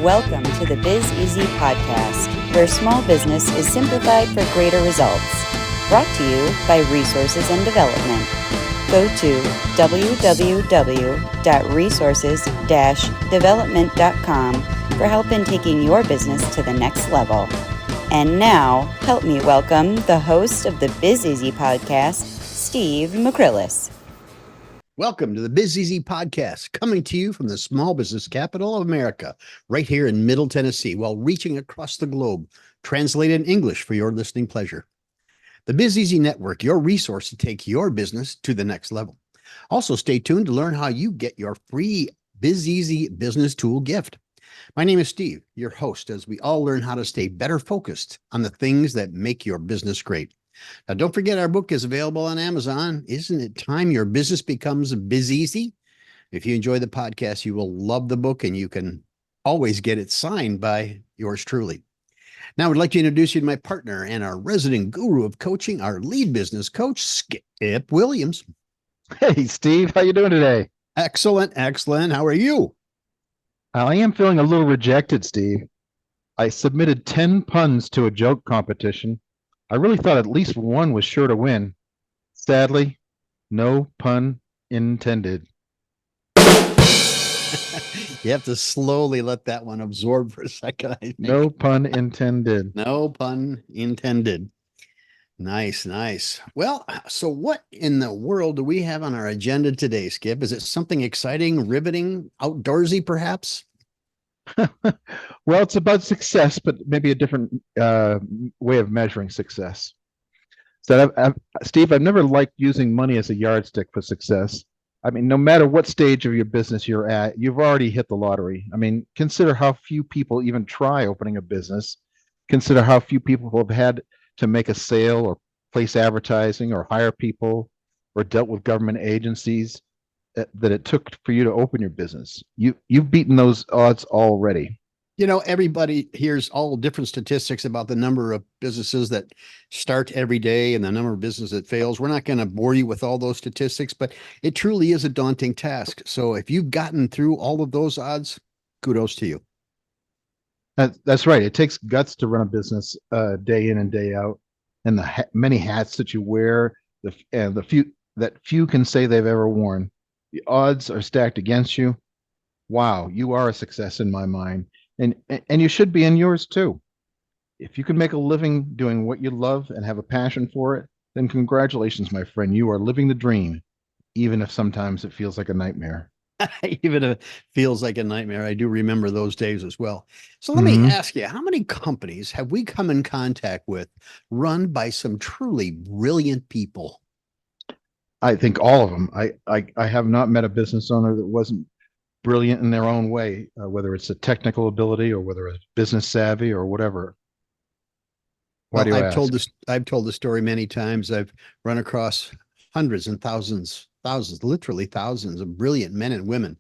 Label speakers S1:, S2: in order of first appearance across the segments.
S1: Welcome to the Biz Easy podcast, where small business is simplified for greater results. Brought to you by Resources and Development. Go to www.resources-development.com for help in taking your business to the next level. And now, help me welcome the host of the Biz Easy podcast, Steve McCrillis.
S2: Welcome to the Biz Easy podcast, coming to you from the small business capital of America, right here in Middle Tennessee, while reaching across the globe, translated in English for your listening pleasure. The Biz Easy Network, your resource to take your business to the next level. Also, stay tuned to learn how you get your free Biz Easy business tool gift. My name is Steve, your host, as we all learn how to stay better focused on the things that make your business great. Now, don't forget our book is available on Amazon. Isn't it time your business becomes Biz Easy? If you enjoy the podcast, you will love the book, and you can always get it signed by yours truly. Now, I would like to introduce you to my partner and our resident guru of coaching, our lead business coach, Skip Williams.
S3: Hey, Steve, how you doing today?
S2: Excellent, excellent. How are you?
S3: I am feeling a little rejected, Steve. I submitted 10 puns to a joke competition. I really thought at least one was sure to win. Sadly, no pun intended.
S2: You have to slowly let that one absorb for a second, I think.
S3: No pun intended.
S2: No pun intended. Nice, nice. Well, so what in the world do we have on our agenda today, Skip? Is it something exciting, riveting, outdoorsy, perhaps?
S3: Well, it's about success, but maybe a different way of measuring success. So, Steve, I've never liked using money as a yardstick for success. I mean, no matter what stage of your business you're at, you've already hit the lottery. I mean, consider how few people even try opening a business. Consider how few people have had to make a sale or place advertising or hire people or dealt with government agencies that it took for you to open your business. You've beaten those odds already.
S2: You know, everybody hears all different statistics about the number of businesses that start every day and the number of businesses that fails. We're not going to bore you with all those statistics, but it truly is a daunting task. So if you've gotten through all of those odds, kudos to you.
S3: That's right. It takes guts to run a business day in and day out, and the many hats that you wear, the few can say they've ever worn. The odds are stacked against you. Wow, you are a success in my mind, and you should be in yours too. If you can make a living doing what you love and have a passion for it, then congratulations, my friend. You are living the dream, even if sometimes it feels like a nightmare.
S2: Even if it feels like a nightmare. I do remember those days as well. So let me ask you, how many companies have we come in contact with run by some truly brilliant people?
S3: I think all of them. I have not met a business owner that wasn't brilliant in their own way, whether it's a technical ability or whether it's business savvy or whatever. Why do you ask?
S2: I've told the story many times. I've run across hundreds and thousands, literally thousands of brilliant men and women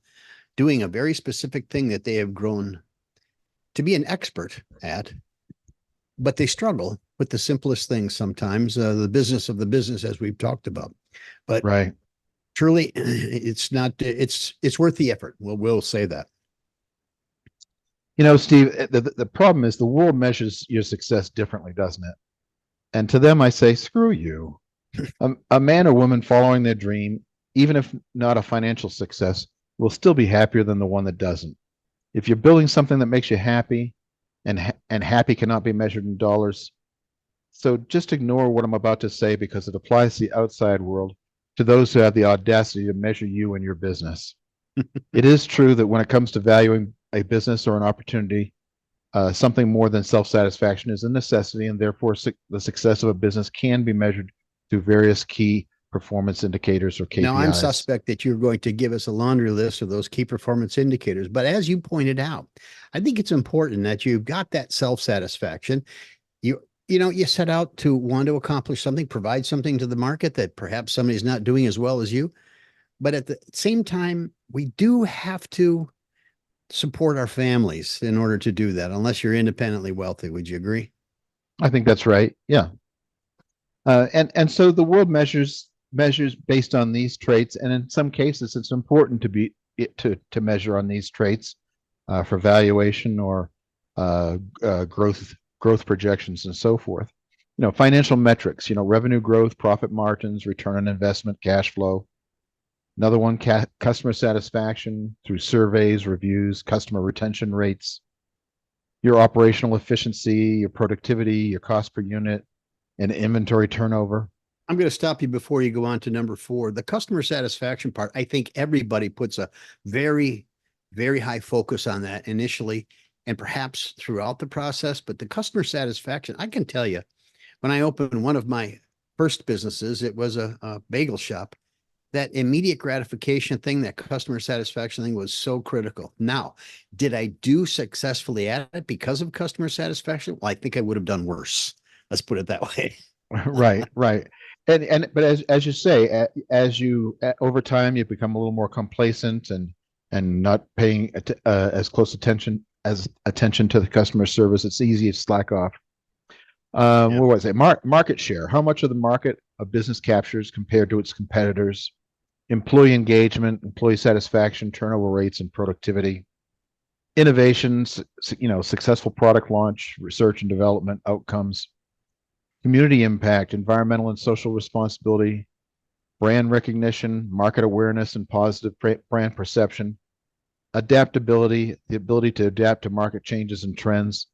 S2: doing a very specific thing that they have grown to be an expert at, but they struggle with the simplest things sometimes, the business of the business, as we've talked about. But
S3: right.
S2: Truly, it's worth the effort. We'll say that.
S3: You know, Steve, the problem is the world measures your success differently, doesn't it? And to them, I say, screw you. A man or woman following their dream, even if not a financial success, will still be happier than the one that doesn't. If you're building something that makes you happy, and happy cannot be measured in dollars, so just ignore what I'm about to say because it applies to the outside world, to those who have the audacity to measure you and your business. It is true that when it comes to valuing a business or an opportunity, something more than self-satisfaction is a necessity, and therefore the success of a business can be measured through various key performance indicators or KPIs.
S2: Now, I'm suspect that you're going to give us a laundry list of those key performance indicators. But as you pointed out, I think it's important that you've got that self-satisfaction. You set out to want to accomplish something, provide something to the market that perhaps somebody's not doing as well as you. But at the same time, we do have to support our families in order to do that, unless you're independently wealthy. Would you agree?
S3: I think that's right. Yeah. And so the world measures based on these traits, and in some cases, it's important to measure on these traits. for valuation or growth projections and so forth. Financial metrics, revenue growth, profit margins, return on investment, cash flow. Another one, customer satisfaction through surveys, reviews, customer retention rates, your operational efficiency, your productivity, your cost per unit, and inventory turnover.
S2: I'm going to stop you before you go on to number 4. The customer satisfaction part, I think everybody puts a very, very high focus on that initially and perhaps throughout the process. But the customer satisfaction, I can tell you, when I opened one of my first businesses, it was a bagel shop. That immediate gratification thing, that customer satisfaction thing was so critical. Now, did I do successfully at it because of customer satisfaction? Well, I think I would have done worse. Let's put it that way.
S3: Right. But as you say, over time you become a little more complacent and not paying as close attention to the customer service. It's easy to slack off. What was it? Market share. How much of the market a business captures compared to its competitors? Employee engagement, employee satisfaction, turnover rates, and productivity. Innovations, successful product launch, research and development outcomes. Community impact, environmental and social responsibility, brand recognition, market awareness and positive brand perception, adaptability, the ability to adapt to market changes and trends,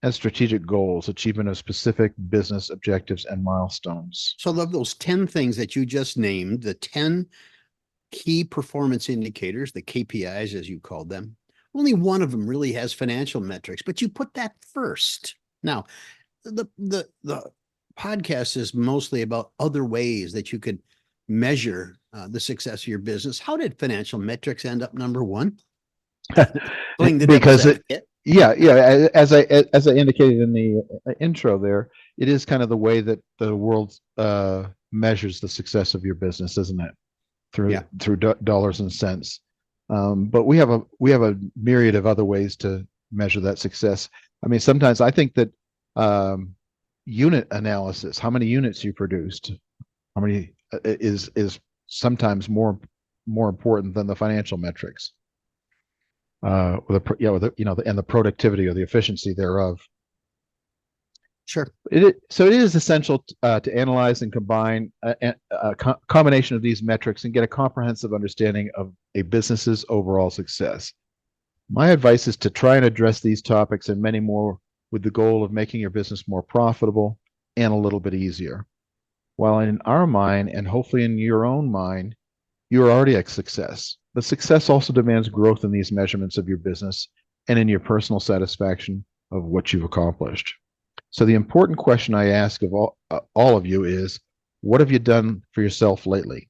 S3: and strategic goals, achievement of specific business objectives and milestones.
S2: So of those 10 things that you just named, the 10 key performance indicators, the KPIs as you called them, only one of them really has financial metrics, but you put that first. Now, the podcast is mostly about other ways that you could measure the success of your business. How did financial metrics end up number 1?
S3: Because as I indicated in the intro there, it is kind of the way that the world measures the success of your business, isn't it? Through dollars and cents. But we have a myriad of other ways to measure that success. I mean, sometimes I think that unit analysis, how many units you produced, how many is sometimes more important than the financial metrics. And the productivity or the efficiency thereof.
S2: Sure.
S3: So it is essential to analyze and combine a combination of these metrics and get a comprehensive understanding of a business's overall success. My advice is to try and address these topics and many more with the goal of making your business more profitable and a little bit easier. While in our mind, and hopefully in your own mind, you are already a success. But success also demands growth in these measurements of your business and in your personal satisfaction of what you've accomplished. So the important question I ask of all of you is, what have you done for yourself lately?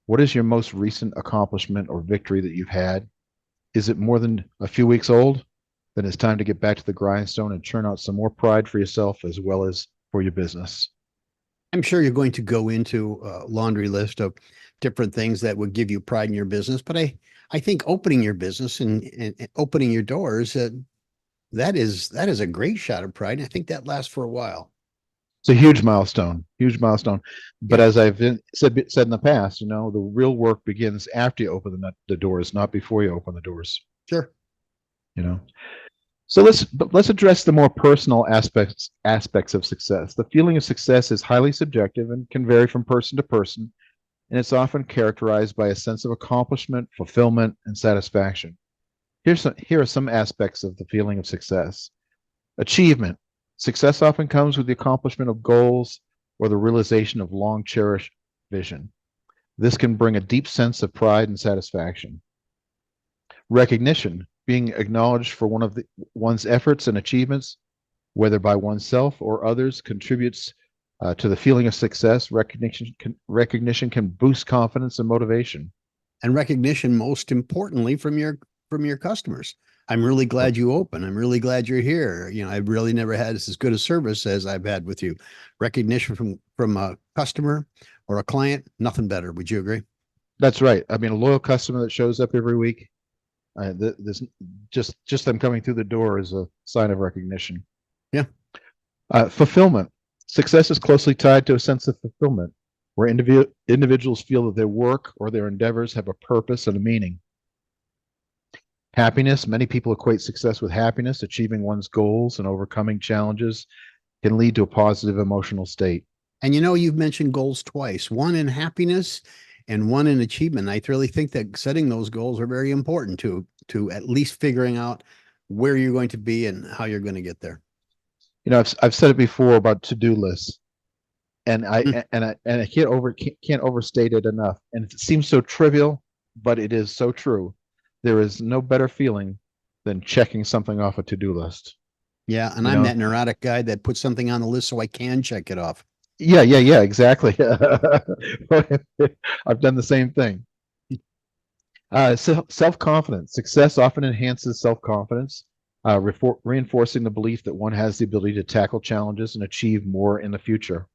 S3: What is your most recent accomplishment or victory that you've had? Is it more than a few weeks old? Then it's time to get back to the grindstone and churn out some more pride for yourself as well as for your business.
S2: I'm sure you're going to go into a laundry list of different things that would give you pride in your business, but I think opening your business and opening your doors, that is a great shot of pride. And I think that lasts for a while.
S3: It's a huge milestone. But as I've said in the past, the real work begins after you open the doors, not before you open the doors.
S2: Sure.
S3: So let's address the more personal aspects of success. The feeling of success is highly subjective and can vary from person to person, and it's often characterized by a sense of accomplishment, fulfillment, and satisfaction. Here are some aspects of the feeling of success. Achievement. Success often comes with the accomplishment of goals or the realization of long-cherished vision. This can bring a deep sense of pride and satisfaction. Recognition. Being acknowledged for one's efforts and achievements, whether by oneself or others, contributes to the feeling of success. Recognition can boost confidence and motivation.
S2: And recognition, most importantly, from your customers. I'm really glad you open. I'm really glad you're here. I've really never had as good a service as I've had with you. Recognition from a customer or a client, nothing better. Would you agree?
S3: That's right. I mean, a loyal customer that shows up every week, this just them coming through the door is a sign of recognition.
S2: Yeah.
S3: Fulfillment. Success is closely tied to a sense of fulfillment, where individuals feel that their work or their endeavors have a purpose and a meaning. Happiness. Many people equate success with happiness. Achieving one's goals and overcoming challenges can lead to a positive emotional state.
S2: And you've mentioned goals twice, one in happiness and one in achievement. I really think that setting those goals are very important to at least figuring out where you're going to be and how you're going to get there.
S3: I've said it before about to-do lists, and
S2: Mm.
S3: I can't overstate it enough. And it seems so trivial, but it is so true. There is no better feeling than checking something off a to-do list.
S2: Yeah, and
S3: You
S2: I'm
S3: know?
S2: that neurotic guy that puts something on the list so I can check it off.
S3: Yeah, exactly. I've done the same thing. Self-confidence. Success often enhances self-confidence, reinforcing the belief that one has the ability to tackle challenges and achieve more in the future.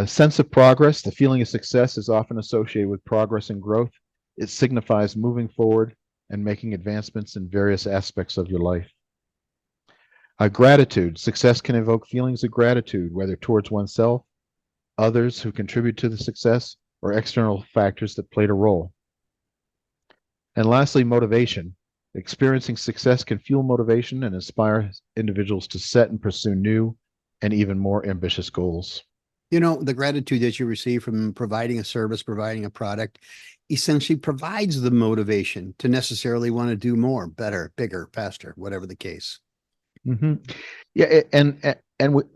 S3: Sense of progress. The feeling of success is often associated with progress and growth. It signifies moving forward and making advancements in various aspects of your life. Gratitude. Success can evoke feelings of gratitude, whether towards oneself, others who contribute to the success, or external factors that played a role. And lastly, motivation. Experiencing success can fuel motivation and inspire individuals to set and pursue new and even more ambitious goals.
S2: The gratitude that you receive from providing a service, providing a product, essentially provides the motivation to necessarily want to do more, better, bigger, faster, whatever the case.
S3: Mm-hmm. Yeah, and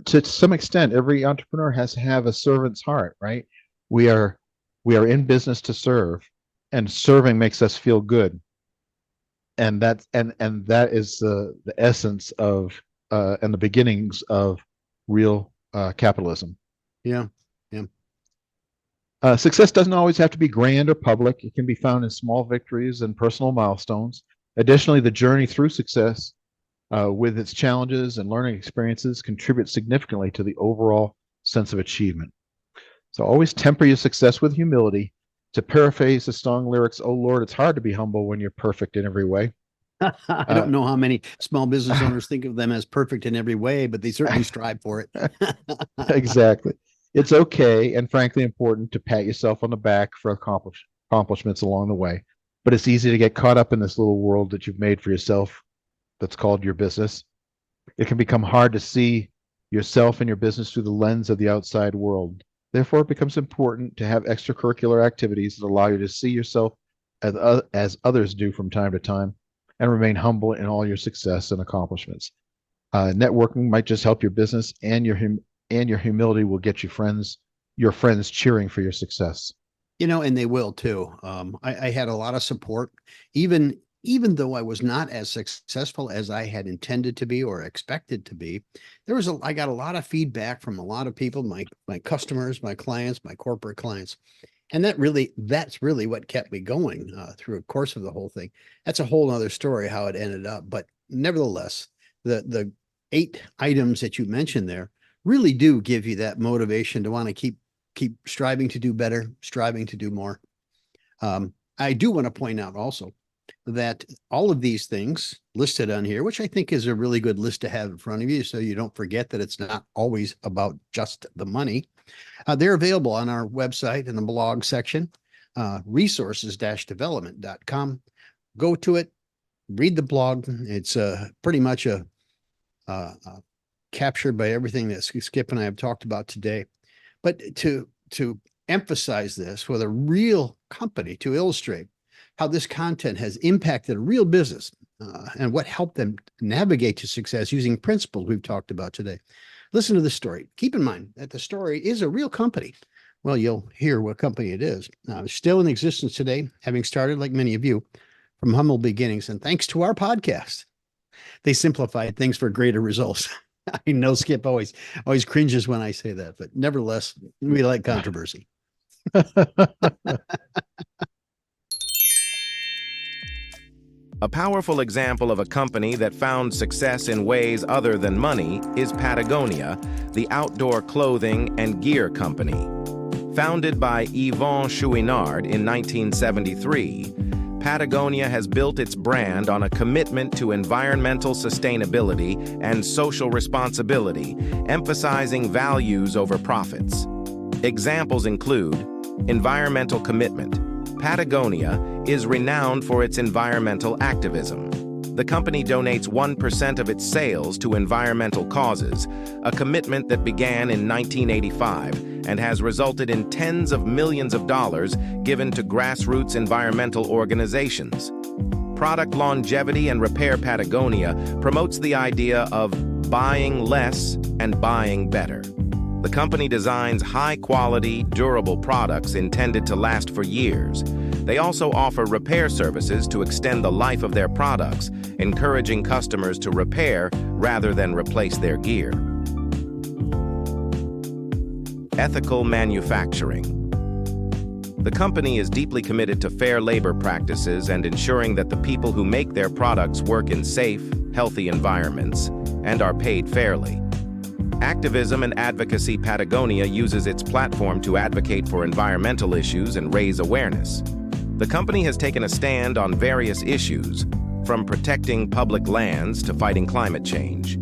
S3: to some extent, every entrepreneur has to have a servant's heart, right? We are in business to serve, and serving makes us feel good, and that is the essence of and the beginnings of real capitalism.
S2: Yeah.
S3: Success doesn't always have to be grand or public. It can be found in small victories and personal milestones. Additionally, the journey through success, with its challenges and learning experiences, contributes significantly to the overall sense of achievement. So always temper your success with humility. To paraphrase the song lyrics, "Oh Lord, it's hard to be humble when you're perfect in every way."
S2: I don't know how many small business owners think of them as perfect in every way, but they certainly strive for it.
S3: Exactly. It's okay and frankly important to pat yourself on the back for accomplishments along the way, but it's easy to get caught up in this little world that you've made for yourself that's called your business. It can become hard to see yourself and your business through the lens of the outside world. Therefore, it becomes important to have extracurricular activities that allow you to see yourself as others do from time to time, and remain humble in all your success and accomplishments. Networking might just help your business, and your humility will get your friends cheering for your success.
S2: And they will too. I had a lot of support, even though I was not as successful as I had intended to be or expected to be. I got a lot of feedback from a lot of people, my customers, my clients, my corporate clients. And that's really what kept me going through the course of the whole thing. That's a whole other story how it ended up. But nevertheless, the 8 items that you mentioned there really do give you that motivation to want to keep striving to do better, striving to do more. I do want to point out also that all of these things listed on here, which I think is a really good list to have in front of you, so you don't forget that it's not always about just the money. They're available on our website in the blog section, resources-development.com. Go to it, read the blog. It's pretty much captured by everything that Skip and I have talked about today. But to emphasize this with a real company, to illustrate how this content has impacted a real business and what helped them navigate to success using principles we've talked about today. Listen to the story. Keep in mind that the story is a real company. Well, you'll hear what company it is. Still in existence today, having started, like many of you, from humble beginnings. And thanks to our podcast, they simplified things for greater results. I know Skip always cringes when I say that, but nevertheless, we like controversy.
S4: A powerful example of a company that found success in ways other than money is Patagonia, the outdoor clothing and gear company. Founded by Yvon Chouinard in 1973, Patagonia has built its brand on a commitment to environmental sustainability and social responsibility, emphasizing values over profits. Examples include environmental commitment. Patagonia is renowned for its environmental activism. The company donates 1% of its sales to environmental causes, a commitment that began in 1985 and has resulted in tens of millions of dollars given to grassroots environmental organizations. Product Longevity and Repair Patagonia promotes the idea of buying less and buying better. The company designs high-quality, durable products intended to last for years. They also offer repair services to extend the life of their products, encouraging customers to repair rather than replace their gear. Ethical manufacturing. The company is deeply committed to fair labor practices and ensuring that the people who make their products work in safe, healthy environments and are paid fairly. Activism and Advocacy Patagonia uses its platform to advocate for environmental issues and raise awareness. The company has taken a stand on various issues, from protecting public lands to fighting climate change.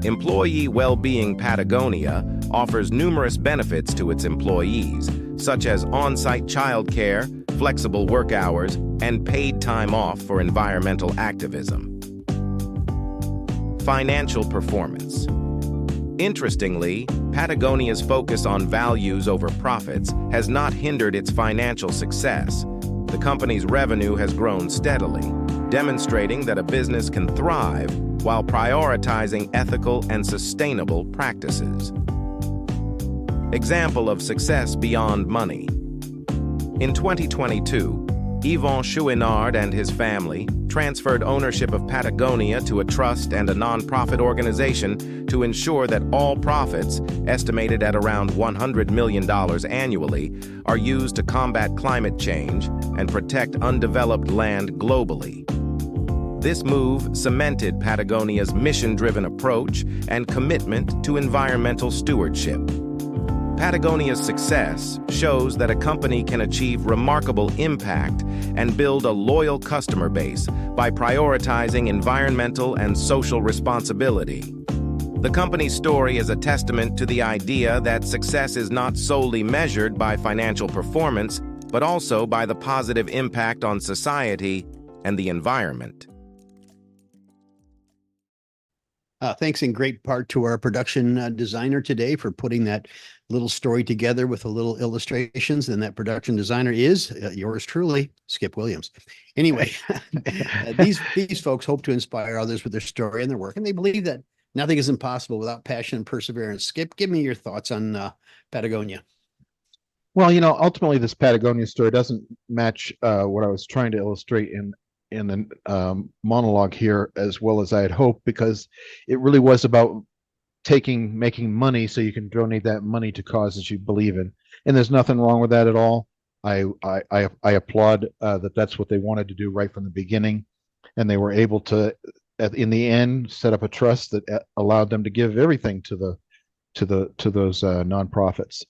S4: Employee Well-Being Patagonia offers numerous benefits to its employees, such as on-site childcare, flexible work hours, and paid time off for environmental activism. Financial performance. Interestingly, Patagonia's focus on values over profits has not hindered its financial success. The company's revenue has grown steadily, demonstrating that a business can thrive while prioritizing ethical and sustainable practices. Example of success beyond money. In 2022, Yvon Chouinard and his family transferred ownership of Patagonia to a trust and a nonprofit organization to ensure that all profits, estimated at around $100 million annually, are used to combat climate change and protect undeveloped land globally. This move cemented Patagonia's mission-driven approach and commitment to environmental stewardship. Patagonia's success shows that a company can achieve remarkable impact and build a loyal customer base by prioritizing environmental and social responsibility. The company's story is a testament to the idea that success is not solely measured by financial performance, but also by the positive impact on society and the environment.
S2: Thanks in great part to our production designer today for putting that little story together with a little illustrations. And that production designer is yours truly, Skip Williams. Anyway, these folks hope to inspire others with their story and their work, and they believe that nothing is impossible without passion and perseverance. Skip, give me your thoughts on Patagonia.
S3: Well, ultimately, this Patagonia story doesn't match what I was trying to illustrate in the monologue here as well as I had hoped, because it really was about making money so you can donate that money to causes you believe in. And there's nothing wrong with that at all. I applaud that that's what they wanted to do right from the beginning. And they were able to, in the end, set up a trust that allowed them to give everything to those nonprofits.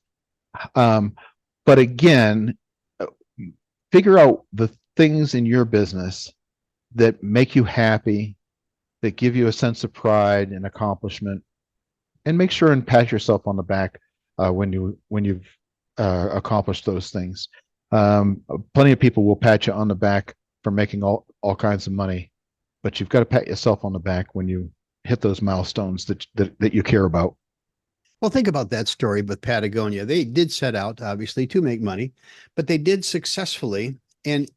S3: But again, figure out the things in your business that make you happy, that give you a sense of pride and accomplishment, and make sure and pat yourself on the back when you've accomplished those things. Plenty of people will pat you on the back for making all kinds of money, but you've got to pat yourself on the back when you hit those milestones that you care about.
S2: Well, think about that story with Patagonia. They did set out, obviously, to make money, but they did successfully and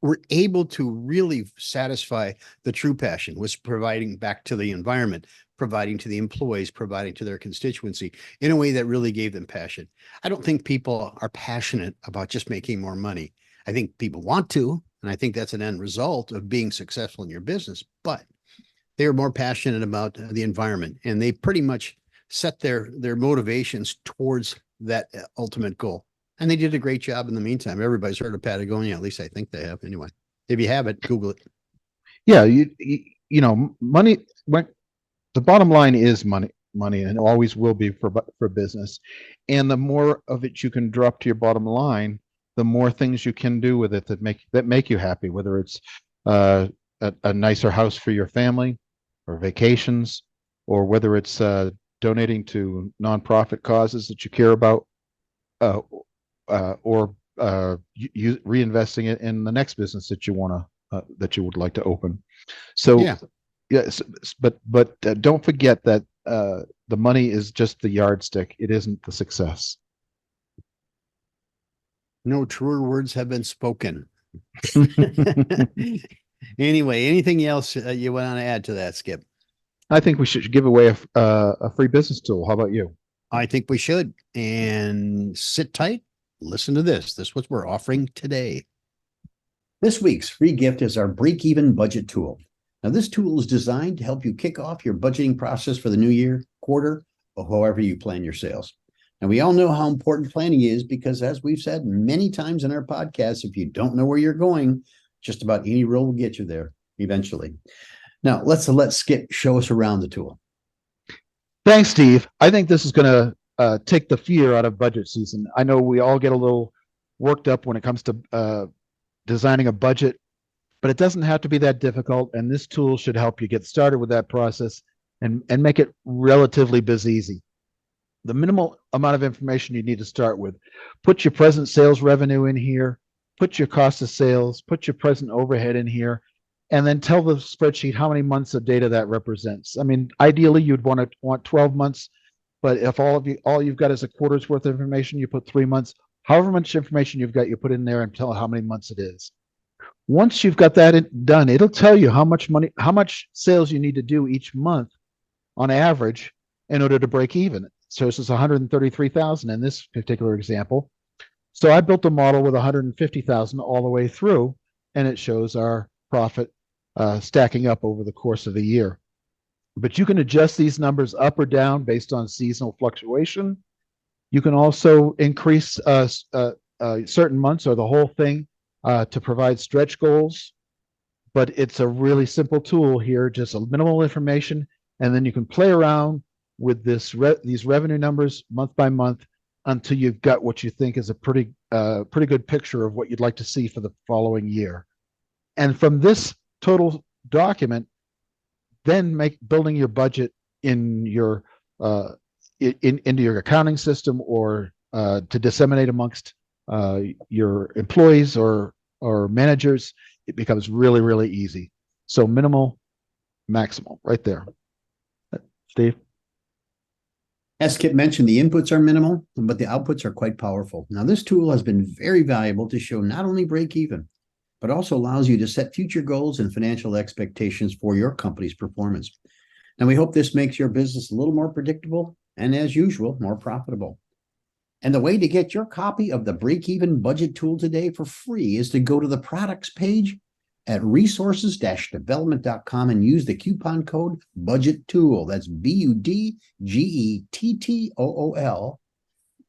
S2: were able to really satisfy the true passion, was providing back to the environment, providing to the employees, providing to their constituency in a way that really gave them passion. I don't think people are passionate about just making more money. I think people want to, and I think that's an end result of being successful in your business, but they are more passionate about the environment, and they pretty much set their motivations towards that ultimate goal. And they did a great job in the meantime. Everybody's heard of Patagonia. At least I think they have anyway. If you haven't, Google it.
S3: Yeah. Money, the bottom line is money, and always will be for business. And the more of it you can drop to your bottom line, the more things you can do with it that make you happy, whether it's a nicer house for your family or vacations, or whether it's donating to nonprofit causes that you care about, or reinvesting it in the next business that you would like to open. So
S2: Yeah.
S3: yes, but don't forget that the money is just the yardstick. It isn't the success.
S2: No truer words have been spoken. Anyway, anything else you want to add to that, Skip?
S3: I think we should give away a free business tool. How about you?
S2: I think we should. And sit tight. Listen to this. This is what we're offering today. This week's free gift is our break-even budget tool. Now, this tool is designed to help you kick off your budgeting process for the new year, quarter, or however you plan your sales. And we all know how important planning is because, as we've said many times in our podcast, if you don't know where you're going, just about any road will get you there eventually. Now, let's let Skip show us around the tool.
S3: Thanks, Steve. I think this is going to take the fear out of budget season. I know we all get a little worked up when it comes to designing a budget, but it doesn't have to be that difficult. And this tool should help you get started with that process and make it relatively easy. The minimal amount of information you need to start with. Put your present sales revenue in here, put your cost of sales, put your present overhead in here, and then tell the spreadsheet how many months of data that represents. I mean, ideally you'd want 12 months, but if all you've got is a quarter's worth of information, you put 3 months. However much information you've got, you put in there and tell how many months it is. Once you've got that done, it'll tell you how much sales you need to do each month on average in order to break even. So this is 133,000 in this particular example. So I built a model with 150,000 all the way through, and it shows our profit stacking up over the course of the year. But you can adjust these numbers up or down based on seasonal fluctuation. You can also increase certain months or the whole thing to provide stretch goals. But it's a really simple tool here, just a minimal information, and then you can play around with these revenue numbers month by month until you've got what you think is a pretty good picture of what you'd like to see for the following year. And from this total document, then building your budget in your into your accounting system or to disseminate amongst your employees or managers, it becomes really easy. So minimal, maximal, right there. Steve?
S2: As Skip mentioned, the inputs are minimal, but the outputs are quite powerful. Now, this tool has been very valuable to show not only break even, but also allows you to set future goals and financial expectations for your company's performance. And we hope this makes your business a little more predictable and, as usual, more profitable. And the way to get your copy of the break-even budget tool today for free is to go to the products page at resources-development.com and use the coupon code BUDGETTOOL. That's BUDGETTOOL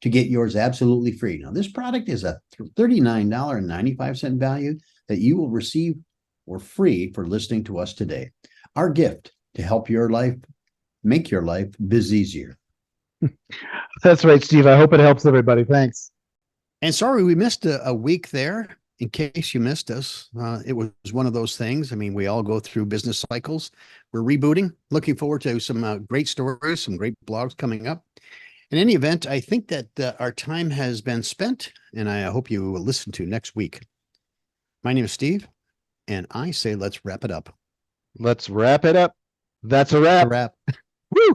S2: to get yours absolutely free. Now, this product is a $39.95 value that you will receive for free for listening to us today. Our gift to help your life, make your life biz easier.
S3: That's right, Steve. I hope it helps everybody. Thanks.
S2: And sorry, we missed a week there. In case you missed us, it was one of those things. I mean, we all go through business cycles. We're rebooting. Looking forward to some great stories, some great blogs coming up. In any event, I think that our time has been spent, and I hope you will listen to next week. My name is Steve, and I say let's wrap it up.
S3: Let's wrap it up. That's a wrap. Woo!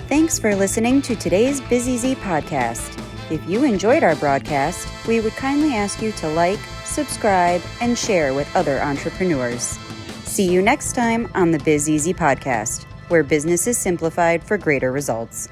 S1: Thanks for listening to today's Biz Easy podcast. If you enjoyed our broadcast, we would kindly ask you to like, subscribe, and share with other entrepreneurs. See you next time on the Biz Easy podcast, where business is simplified for greater results.